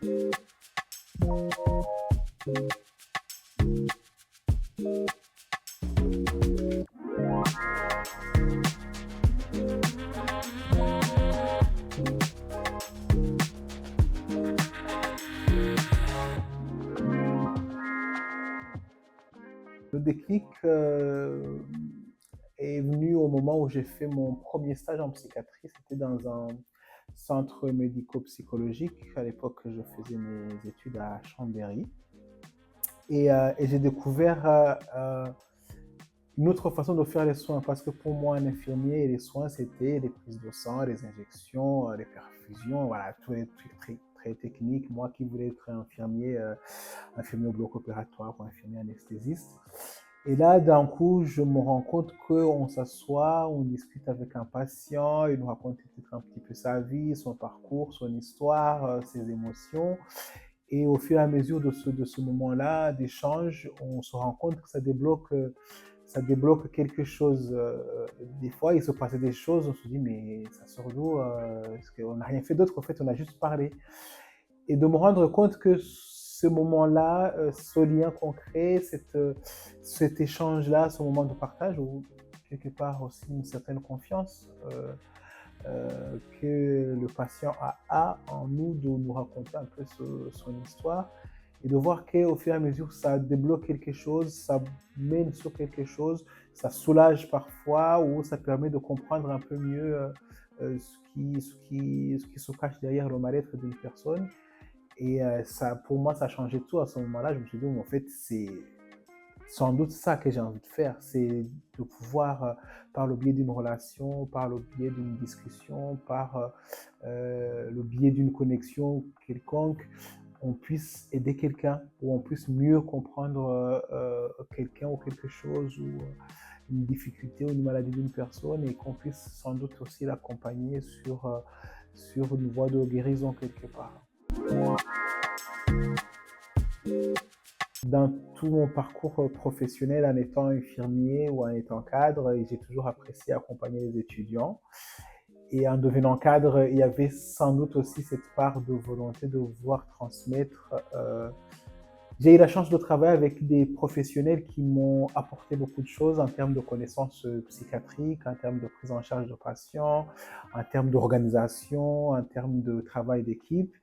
Le déclic est venu au moment où j'ai fait mon premier stage en psychiatrie. C'était dans un centre médico-psychologique. À l'époque, je faisais mes études à Chambéry. Et j'ai découvert une autre façon de faire les soins, parce que pour moi, un infirmier, les soins, c'était les prises de sang, les injections, les perfusions, voilà, tous les trucs très, très techniques. Moi qui voulais être infirmier, infirmier au bloc opératoire ou infirmier anesthésiste. Et là, d'un coup, je me rends compte qu'on s'assoit, on discute avec un patient, il nous raconte peut-être un petit peu sa vie, son parcours, son histoire, ses émotions. Et au fur et à mesure de ce moment-là d'échange, on se rend compte que ça débloque quelque chose. Des fois, il se passait des choses, on se dit, mais ça sort d'où parce qu'on n'a rien fait d'autre, en fait, on a juste parlé. Et de me rendre compte que ce moment-là, ce lien concret, cet échange-là, ce moment de partage, ou quelque part aussi une certaine confiance que le patient a en nous de nous raconter un peu son histoire, et de voir qu'au fur et à mesure, ça débloque quelque chose, ça mène sur quelque chose, ça soulage parfois, ou ça permet de comprendre un peu mieux ce qui se cache derrière le mal-être d'une personne. Et ça, pour moi, ça a changé tout à ce moment-là. Je me suis dit, en fait, c'est sans doute ça que j'ai envie de faire, c'est de pouvoir, par le biais d'une relation, par le biais d'une discussion, par le biais d'une connexion quelconque, on puisse aider quelqu'un, ou on puisse mieux comprendre quelqu'un ou quelque chose, ou une difficulté ou une maladie d'une personne, et qu'on puisse sans doute aussi l'accompagner sur une voie de guérison quelque part. Dans tout mon parcours professionnel, en étant infirmier ou en étant cadre, j'ai toujours apprécié accompagner les étudiants. Et en devenant cadre, il y avait sans doute aussi cette part de volonté de vouloir transmettre. J'ai eu la chance de travailler avec des professionnels qui m'ont apporté beaucoup de choses en termes de connaissances psychiatriques, en termes de prise en charge de patients, en termes d'organisation, en termes de travail d'équipe.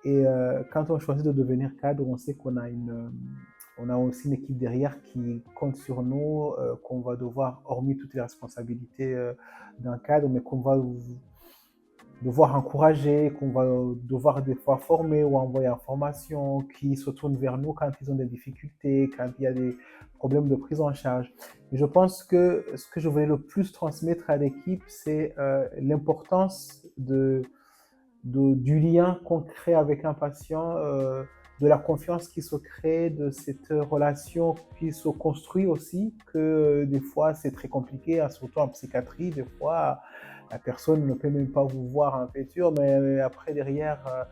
Et quand on choisit de devenir cadre, on sait on a aussi une équipe derrière qui compte sur nous, qu'on va devoir, hormis toutes les responsabilités d'un cadre, mais qu'on va devoir encourager, qu'on va devoir des fois former ou envoyer en formation, qui se tournent vers nous quand ils ont des difficultés, quand il y a des problèmes de prise en charge. Et je pense que ce que je voulais le plus transmettre à l'équipe, c'est l'importance du lien qu'on crée avec un patient, de la confiance qui se crée, de cette relation qui se construit aussi, que des fois c'est très compliqué, surtout en psychiatrie. Des fois, la personne ne peut même pas vous voir en peinture, mais après derrière,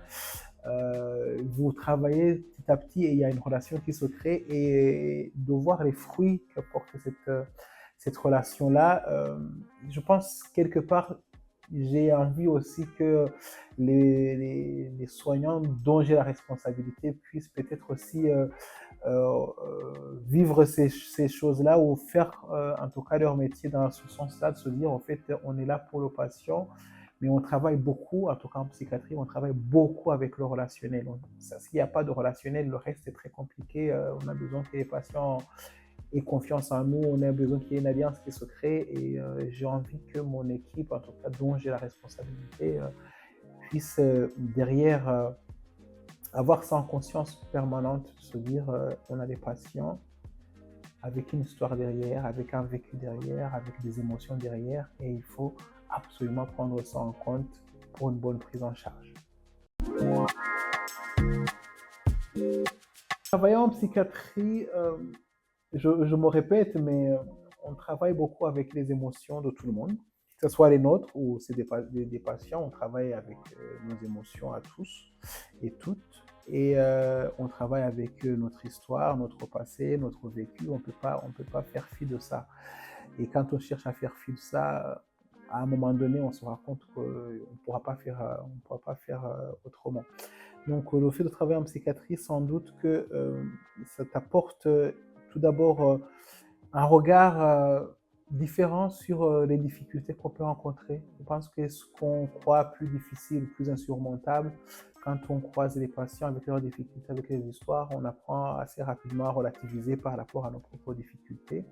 vous travaillez petit à petit, et il y a une relation qui se crée, et de voir les fruits que porte cette relation-là, je pense quelque part, j'ai envie aussi que les soignants dont j'ai la responsabilité puissent peut-être aussi vivre ces choses-là, ou faire en tout cas leur métier dans ce sens-là, de se dire en fait on est là pour le patient, mais on travaille beaucoup, en tout cas en psychiatrie, on travaille beaucoup avec le relationnel. S'il n'y a pas de relationnel, le reste est très compliqué. On a besoin que les patients aient confiance en nous, on a besoin qu'il y ait une alliance qui se crée, et j'ai envie que mon équipe, en tout cas dont j'ai la responsabilité, puisse derrière avoir ça en conscience permanente, se dire on a des patients avec une histoire derrière, avec un vécu derrière, avec des émotions derrière, et il faut absolument prendre ça en compte pour une bonne prise en charge. Travaillant en psychiatrie, je me répète, mais on travaille beaucoup avec les émotions de tout le monde, que ce soit les nôtres ou c'est des patients. On travaille avec nos émotions à tous et toutes. Et on travaille avec notre histoire, notre passé, notre vécu. On peut pas faire fi de ça. Et quand on cherche à faire fi de ça, à un moment donné, on se rend compte qu'on ne pourra pas faire, autrement. Donc, le fait de travailler en psychiatrie, sans doute que ça t'apporte tout d'abord un regard différent sur les difficultés qu'on peut rencontrer. Je pense que ce qu'on croit plus difficile, plus insurmontable, quand on croise les patients avec leurs difficultés, avec les histoires, on apprend assez rapidement à relativiser par rapport à nos propres difficultés.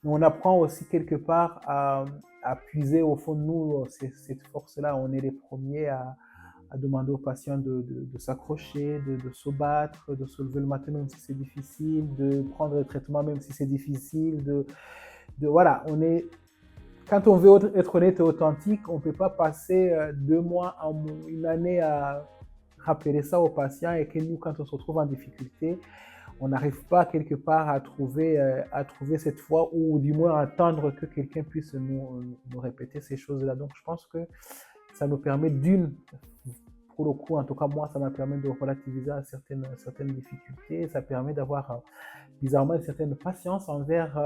Mais on apprend aussi quelque part à puiser au fond de nous cette force-là. On est les premiers à demander aux patients de s'accrocher, de se battre, de se lever le matin même si c'est difficile, de prendre le traitement même si c'est difficile. Voilà, quand on veut être honnête et authentique, on ne peut pas passer 2 mois, une année à rappeler ça aux patients et que nous, quand on se retrouve en difficulté, on n'arrive pas quelque part à trouver cette foi ou du moins à attendre que quelqu'un puisse nous répéter ces choses-là. Donc je pense que ça nous permet pour le coup, en tout cas moi, ça m'a permis de relativiser certaines difficultés. Ça permet d'avoir bizarrement une certaine patience envers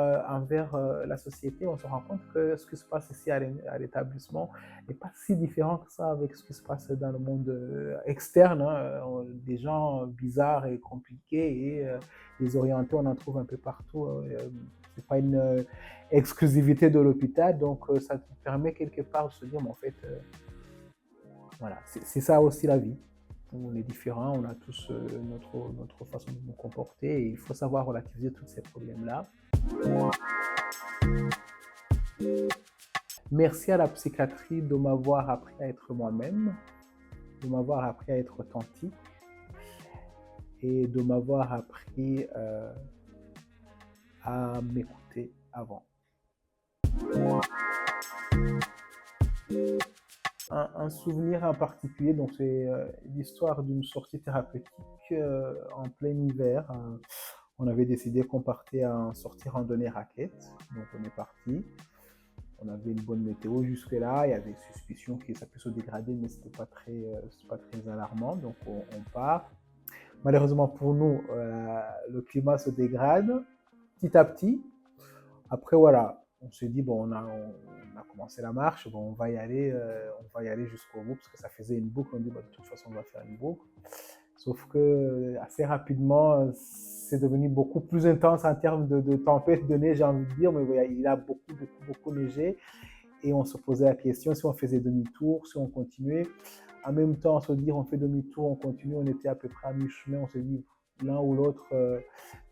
la société. On se rend compte que ce qui se passe ici à l'établissement n'est pas si différent que ça avec ce qui se passe dans le monde externe. Hein. Des gens bizarres et compliqués et désorientés, on en trouve un peu partout. C'est pas une exclusivité de l'hôpital, donc ça te permet quelque part de se dire, mais en fait, voilà, c'est ça aussi la vie. On est différents, on a tous notre façon de nous comporter et il faut savoir relativiser tous ces problèmes-là. Merci à la psychiatrie de m'avoir appris à être moi-même, de m'avoir appris à être authentique et de m'avoir appris à m'écouter avant. Un souvenir en particulier, donc c'est l'histoire d'une sortie thérapeutique en plein hiver. On avait décidé qu'on partait en sortie randonnée raquette, donc on est parti. On avait une bonne météo jusque-là, il y avait suspicion que ça puisse se dégrader, mais c'était pas très alarmant, donc on part. Malheureusement pour nous, le climat se dégrade petit à petit. Après voilà, on s'est dit bon, on a commencé la marche, bon, on va y aller jusqu'au bout parce que ça faisait une boucle. On dit bah, de toute façon on va faire une boucle. Sauf que assez rapidement, c'est devenu beaucoup plus intense en termes de tempête de neige, j'ai envie de dire, mais voilà, il a beaucoup neigé et on se posait la question si on faisait demi-tour, si on continuait. En même temps, se dire on fait demi-tour, on continue, on était à peu près à mi-chemin, on s'est dit l'un ou l'autre,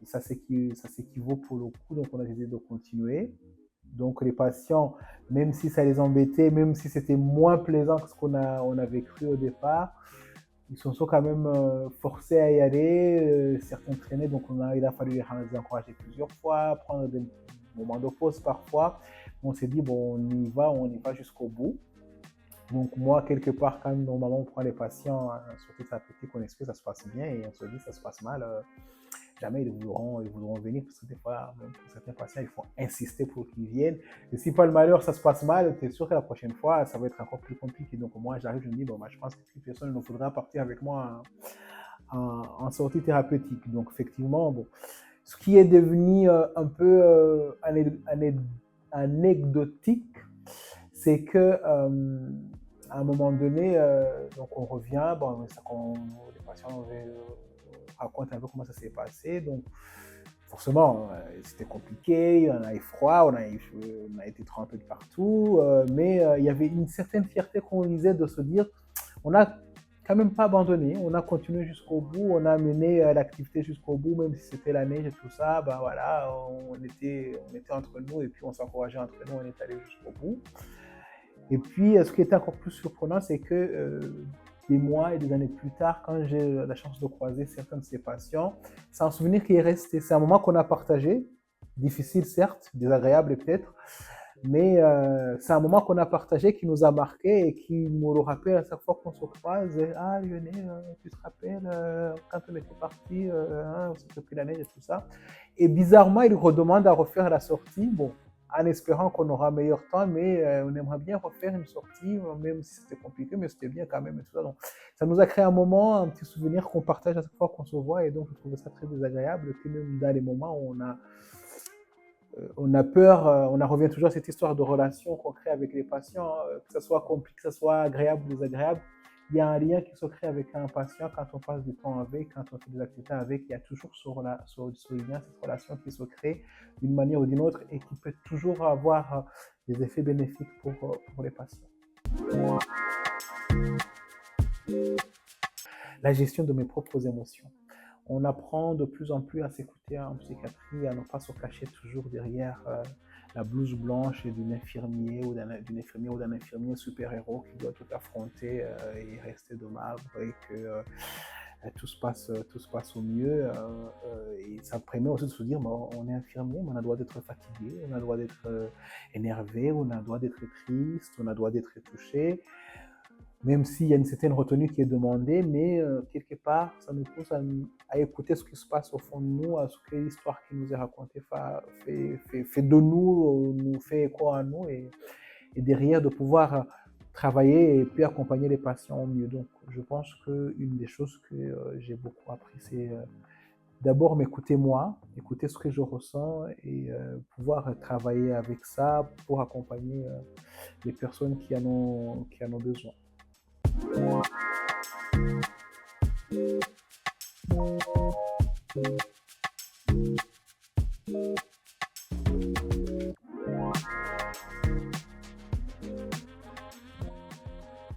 ça s'équivaut pour le coup, donc on a décidé de continuer. Donc les patients, même si ça les embêtait, même si c'était moins plaisant que ce qu'on avait cru au départ, ils se sont quand même forcés à y aller. Certains traînaient, donc il a fallu les encourager plusieurs fois, prendre des moments de pause parfois. On s'est dit, bon, on y va jusqu'au bout. Donc moi, quelque part, quand normalement on prend les patients, surtout thérapeutique, on explique ça se passe bien et on se dit ça se passe mal, jamais ils voudront venir parce que des fois, même pour certains patients, il faut insister pour qu'ils viennent. Et si pas le malheur, ça se passe mal, tu es sûr que la prochaine fois, ça va être encore plus compliqué. Donc moi, j'arrive, je me dis, bon, bah, je pense que plus personne ne voudra partir avec moi en sortie thérapeutique. Donc effectivement, bon, ce qui est devenu un peu anecdotique, c'est que à un moment donné, donc on revient, bon, les patients racontent un peu comment ça s'est passé, donc forcément, c'était compliqué, on a eu froid, on a été trempé de partout, mais il y avait une certaine fierté qu'on lisait de se dire, on n'a quand même pas abandonné, on a continué jusqu'au bout, on a mené l'activité jusqu'au bout, même si c'était la neige et tout ça, ben voilà, on était entre nous et puis on s'encourageait entre nous, on est allé jusqu'au bout. Et puis, ce qui était encore plus surprenant, c'est que des mois et des années plus tard, quand j'ai la chance de croiser certains de ces patients, c'est un souvenir qui est resté. C'est un moment qu'on a partagé, difficile certes, désagréable peut-être, mais c'est un moment qu'on a partagé qui nous a marqué et qui nous le rappelle à chaque fois qu'on se croise. Ah Lionel, tu te rappelles quand on était parti, on s'était pris la neige et tout ça. Et bizarrement, il redemande à refaire la sortie. Bon, en espérant qu'on aura un meilleur temps, mais on aimerait bien refaire une sortie, même si c'était compliqué, mais c'était bien quand même. Et tout ça. Donc, ça nous a créé un moment, un petit souvenir qu'on partage à chaque fois qu'on se voit, et donc je trouvais ça très désagréable que même dans les moments où On a peur, on en revient toujours à cette histoire de relation qu'on crée avec les patients, que ce soit compliqué, que ce soit agréable ou désagréable. Il y a un lien qui se crée avec un patient quand on passe du temps avec, quand on fait des activités avec. Il y a toujours ce lien, cette relation qui se crée d'une manière ou d'une autre et qui peut toujours avoir des effets bénéfiques pour les patients. La gestion de mes propres émotions. On apprend de plus en plus à s'écouter en psychiatrie, à ne pas se cacher toujours derrière la blouse blanche d'une infirmier ou d'un infirmier super-héros qui doit tout affronter et rester de marbre et que tout se passe au mieux. Et ça permet aussi de se dire, bon, on est infirmier, mais on a le droit d'être fatigué, on a le droit d'être énervé, on a le droit d'être triste, on a le droit d'être touché, même s'il y a une certaine retenue qui est demandée, mais quelque part, ça nous pousse à écouter ce qui se passe au fond de nous, à ce que l'histoire qui nous est racontée fait de nous, nous fait écho à nous, et derrière de pouvoir travailler et puis accompagner les patients au mieux. Donc, je pense qu'une des choses que j'ai beaucoup appris, c'est d'abord m'écouter moi, écouter ce que je ressens et pouvoir travailler avec ça pour accompagner les personnes qui en ont besoin.